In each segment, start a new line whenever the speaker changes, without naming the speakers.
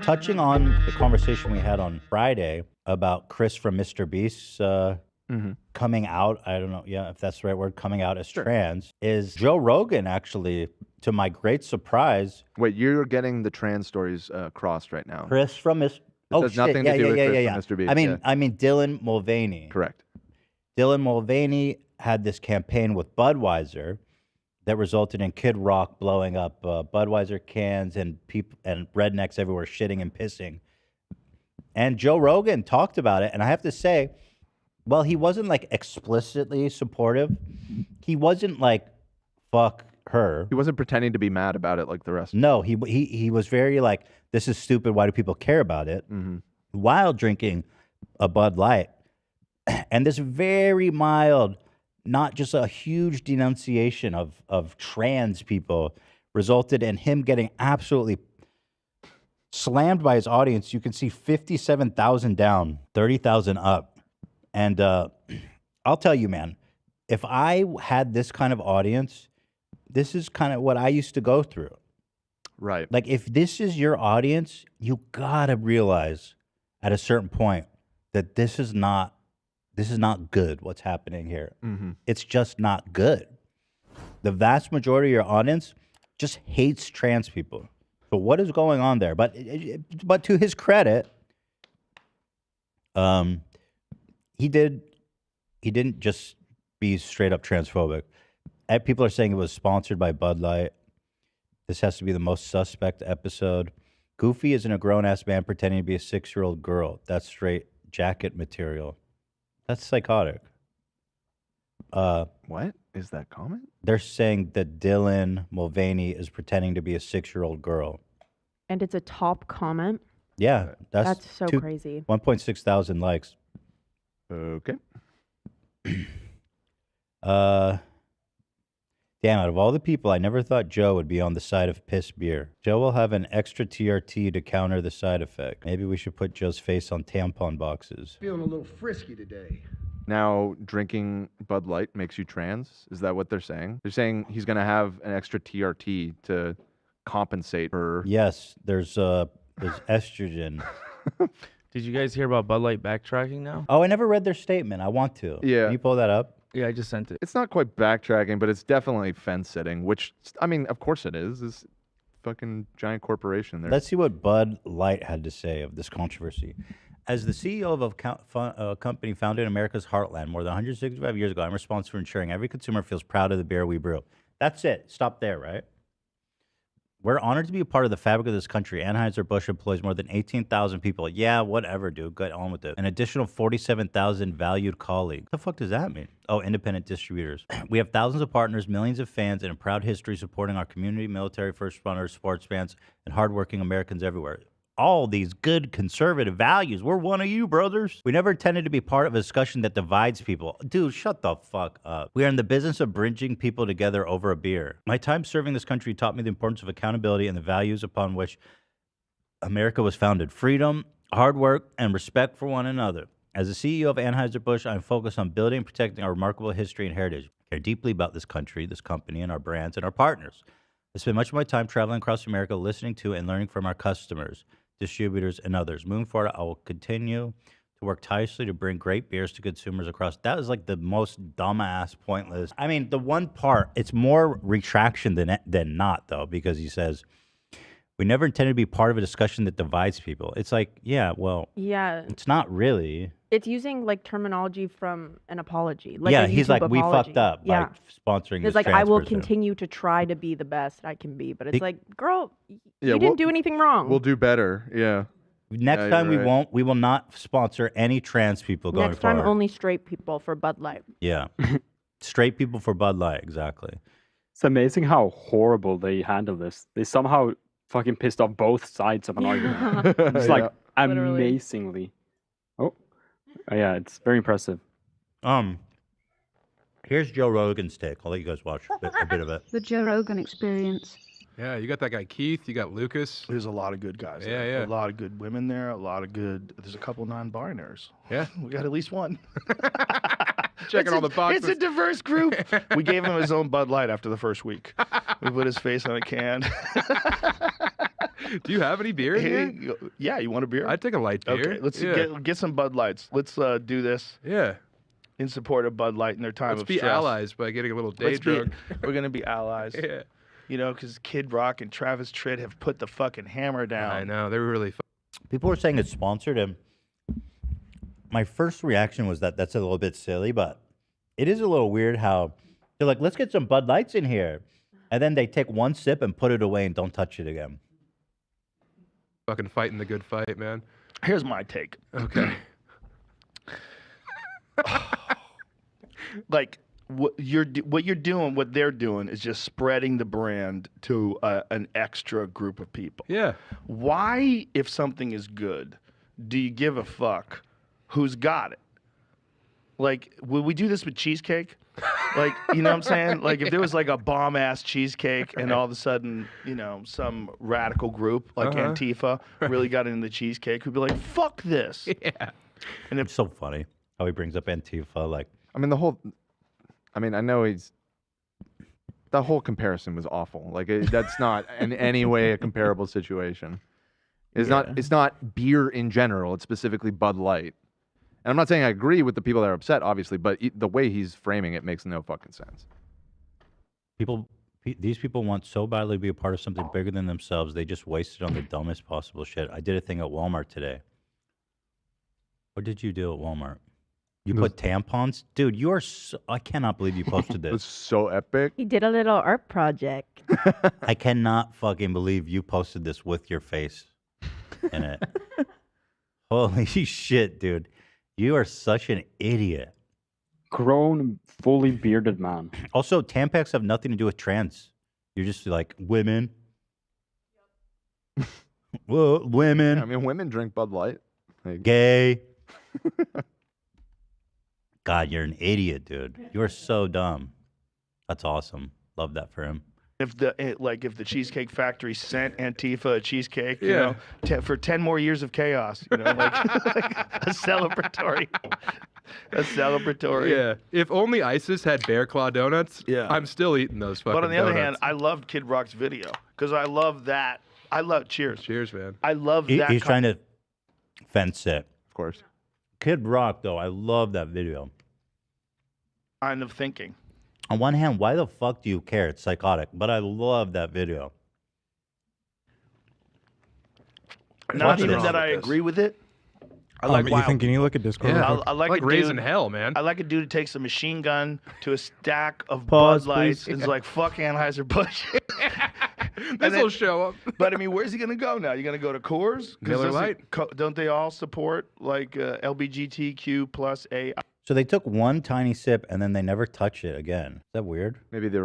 touching on the conversation we had on Friday about Chris from Mr. Beast's coming out, I don't know, if that's the right word, coming out as trans, is Joe Rogan actually, to my great surprise.
Wait, you're getting the trans stories crossed right now.
Chris from Mr.
Has nothing to do with Chris from Mr. Beast.
I mean Dylan Mulvaney.
Correct.
Dylan Mulvaney had this campaign with Budweiser that resulted in Kid Rock blowing up Budweiser cans and people and rednecks everywhere shitting and pissing. And Joe Rogan talked about it, and I have to say, well, he wasn't like explicitly supportive. He wasn't like fuck her.
He wasn't pretending to be mad about it like the rest.
No, he was very like, this is stupid. Why do people care about it? While drinking a Bud Light, and this very mild, not just a huge denunciation of trans people, resulted in him getting absolutely slammed by his audience. You can see 57,000 down, 30,000 up. And I'll tell you, man, if I had this kind of audience, this is kind of what I used to go through.
Right.
Like, if this is your audience, you gotta realize at a certain point that this is not good, what's happening here. It's just not good. The vast majority of your audience just hates trans people. So what is going on there? But to his credit, he didn't just be straight up transphobic. People are saying it was sponsored by Bud Light. This has to be the most suspect episode. Goofy isn't a grown-ass man pretending to be a 6-year-old girl. That's straight jacket material. That's psychotic.
What is that comment?
They're saying that Dylan Mulvaney is pretending to be a 6-year-old girl.
And it's a top comment?
Yeah.
That's so crazy.
1.6 thousand likes.
Okay.
Damn, out of all the people, I never thought Joe would be on the side of piss beer. Joe will have an extra TRT to counter the side effect. Maybe we should put Joe's face on tampon boxes.
Feeling a little frisky today.
Now, drinking Bud Light makes you trans? Is that what they're saying? They're saying he's going to have an extra TRT to compensate for...
Yes, there's estrogen.
Did you guys hear about Bud Light backtracking now?
Oh, I never read their statement. I want to.
Yeah.
Can you pull that up?
Yeah, I just sent it.
It's not quite backtracking, but it's definitely fence sitting, which, I mean, of course it is. This fucking giant corporation there.
Let's see what Bud Light had to say of this controversy. As the CEO of a company founded in America's heartland more than 165 years ago, I'm responsible for ensuring every consumer feels proud of the beer we brew. That's it. Stop there, right? We're honored to be a part of the fabric of this country. Anheuser-Busch employs more than 18,000 people. Yeah, whatever, dude. Get on with it. An additional 47,000 valued colleagues. What the fuck does that mean? Oh, independent distributors. We have thousands of partners, millions of fans, and a proud history supporting our community, military, first responders, sports fans, and hardworking Americans everywhere. All these good conservative values. We're one of you, brothers. We never intended to be part of a discussion that divides people. Dude, shut the fuck up. We are in the business of bridging people together over a beer. My time serving this country taught me the importance of accountability and the values upon which America was founded. Freedom, hard work, and respect for one another. As the CEO of Anheuser-Busch, I'm focused on building and protecting our remarkable history and heritage. I care deeply about this country, this company, and our brands and our partners. I spend much of my time traveling across America, listening to and learning from our customers, distributors, and others. Moving forward, I will continue to work tirelessly to bring great beers to consumers across. That is like the most dumbass, pointless. I mean, the one part, it's more retraction than not, though, because he says, we never intended to be part of a discussion that divides people. It's like, yeah, well,
yeah,
it's not really.
It's using like terminology from an apology. Like
yeah,
a
he's
YouTube
like,
apology.
we fucked up
yeah.
by sponsoring this
It's like, I will
person.
continue to try to be the best I can be. But it's like, girl,
Yeah,
you didn't do anything wrong.
We'll do better. Yeah.
Next time we will not sponsor any trans people going
Next time,
forward.
only straight people for Bud Light.
Yeah. Straight people for Bud Light, exactly.
It's amazing how horrible they handle this. They somehow fucking pissed off both sides of an argument. It's like amazingly. Oh, yeah, it's very impressive.
Here's Joe Rogan's take. I'll let you guys watch a bit of it.
The Joe Rogan Experience.
Yeah, you got that guy Keith, you got Lucas.
There's a lot of good guys.
Yeah,
there.
yeah.
A lot of good women there. A lot of good. There's a couple non-binaries.
Yeah,
we got at least one.
Checking all the boxes.
It's a diverse group. We gave him his own Bud Light after the first week. We put his face on a can.
Do you have any beer in here?
Yeah, you want a beer?
I'd take a light beer.
Okay, let's
yeah.
get some Bud Lights. Let's do this
Yeah.
in support of Bud Light in their time
Let's
of
be
stress.
allies by getting a little day
Let's be-
drunk.
We're gonna be allies.
Yeah.
You know, because Kid Rock and Travis Tritt have put the fucking hammer down.
I know. They were really
People were saying it's sponsored, and my first reaction was that that's a little bit silly, but it is a little weird how they're like, let's get some Bud Lights in here. And then they take one sip and put it away and don't touch it again.
fucking fighting the good fight, man.
Here's my take.
Okay.
Like what they're doing is just spreading the brand to an extra group of people.
Yeah.
Why, if something is good, do you give a fuck who's got it? Like, would we do this with cheesecake? Like, you know what I'm saying? Like, if there was like a bomb-ass cheesecake and all of a sudden, you know, some radical group like Antifa really got into the cheesecake, we'd be like, fuck this.
Yeah.
And it's so funny how he brings up Antifa. Like,
I mean, I know the whole comparison was awful. Like, that's not in any way a comparable situation. It's not beer in general. It's specifically Bud Light. And I'm not saying I agree with the people that are upset, obviously, but the way he's framing it makes no fucking sense.
these people want so badly to be a part of something bigger than themselves, they just waste it on the dumbest possible shit. I did a thing at Walmart today. What did you do at Walmart? You put tampons? Dude, you are so, I cannot believe you posted
It was
this.
so epic.
He did a little art project.
I cannot fucking believe you posted this with your face in it. Holy shit, dude. You are such an idiot.
Grown, fully bearded man.
Also, Tampax have nothing to do with trans. You're just like, women. Well, women.
I mean, women drink Bud Light. Like,
Gay. God, you're an idiot, dude. You're so dumb. That's awesome. Love that for him.
If the Cheesecake Factory sent Antifa a cheesecake, you
Yeah.
know, for 10 more years of chaos, you know, like a celebratory. A celebratory.
Yeah. If only ISIS had Bear Claw donuts,
Yeah.
I'm still eating those fucking
But on the other hand,
donuts.
I loved Kid Rock's video because I love that. I love Cheers.
Cheers, man.
I love
He-
that.
he's trying to fence it.
of course.
Kid Rock, though, I love that video.
kind of thinking.
On one hand, why the fuck do you care? It's psychotic. But I love that video.
Not
Watch
even
this.
that I agree with it. I like
Ethan,
wild.
can you look at Discord?
Yeah.
real quick?
I like
Like
a
raising
dude,
hell, man.
I like a dude who takes a machine gun to a stack of
Pause,
Bud Lights
please.
and is like, fuck Anheuser-Busch.
This will show up.
But I mean, where's he gonna go now? You gonna go to Coors? 'Cause
Miller Lite.
Don't they all support like LBGTQ plus A?
So they took one tiny sip and then they never touch it again. Is that weird?
Maybe they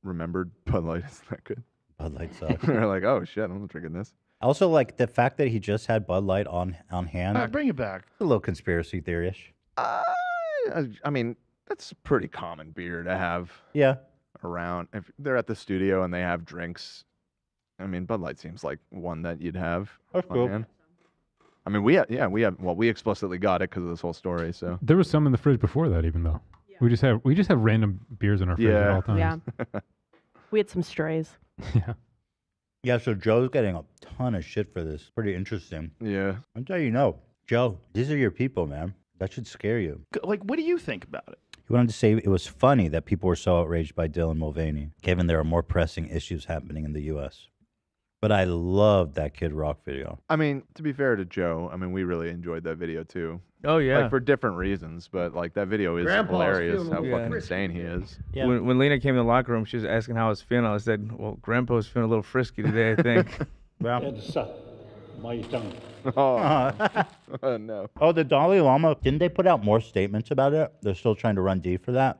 remembered Bud Light is that good.
Bud Light sucks.
They're like, oh shit, I'm not drinking this.
Also, like the fact that he just had Bud Light on hand,
Bring it back.
a little conspiracy theory-ish.
I mean, that's a pretty common beer to have
Yeah.
around. If they're at the studio and they have drinks, I mean, Bud Light seems like one that you'd have
That's
on
cool.
hand. I mean, we explicitly got it because of this whole story. So
There was some in the fridge before that, even though we just have random beers in our fridge at
Yeah.
all times.
Yeah. We had some strays.
Yeah.
Yeah, so Joe's getting a ton of shit for this. Pretty interesting.
yeah,
I'll tell you, no. Joe, these are your people, man. That should scare you.
Like, what do you think about it?
He wanted to say it was funny that people were so outraged by Dylan Mulvaney, given there are more pressing issues happening in the U.S. But I loved that Kid Rock video.
I mean, to be fair to Joe, I mean, we really enjoyed that video too.
Oh yeah.
Like for different reasons, but like that video is hilarious. How fucking insane he is.
Yeah.
When Lena came in the locker room, she was asking how I was feeling. I said, "Well, Grandpa was feeling a little frisky today, I think."
Well,
Oh no,
oh, the Dalai Lama, didn't they put out more statements about it? They're still trying to run D for that?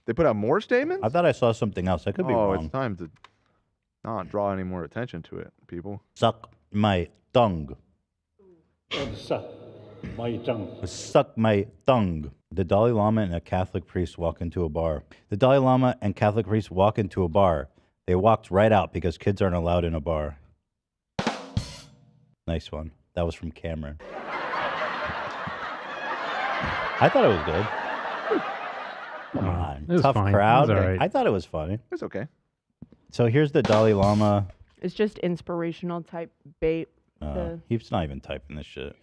they put out more statements.
I thought I saw something else. I could be
Oh,
wrong.
it's time to not draw any more attention to it, people.
Suck my tongue. Suck my tongue. The Dalai Lama and a Catholic priest walk into a bar. The Dalai Lama and Catholic priest walk into a bar. They walked right out because kids aren't allowed in a bar. Nice one. That was from Cameron. I thought it was good. Come on.
It was
Tough
fine. It
crowd.
was all right.
I thought it was funny.
It's okay.
So here's the Dalai Lama
It's just inspirational type bait.
He's not even typing this shit.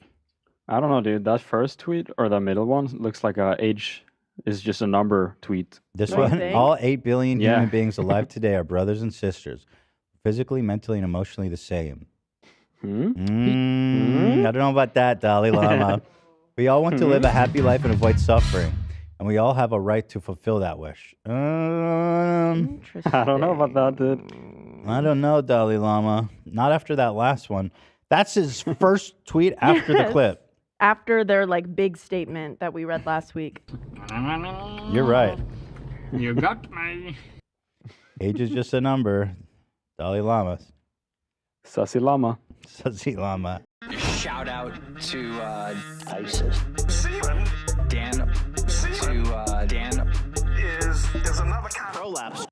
I don't know, dude. That first tweet or the middle one looks like a age is just a number tweet.
This
What do you
one,
think?
all 8 billion
Yeah.
human beings alive today are brothers and sisters, physically, mentally, and emotionally the same.
Hmm?
I don't know about that, Dalai Lama. We all want to live a happy life and avoid suffering, and we all have a right to fulfill that wish.
Interesting.
I don't know about that, dude.
I don't know, Dalai Lama. Not after that last one. That's his first tweet after the
Yes.
clip.
After their like big statement that we read last week.
You're right.
You got me.
Age is just a number. Dalai Lama.
Sassy Llama.
Sassy Lama.
Shout out to ISIS. Dan. To Dan. Is another kind of prolapse.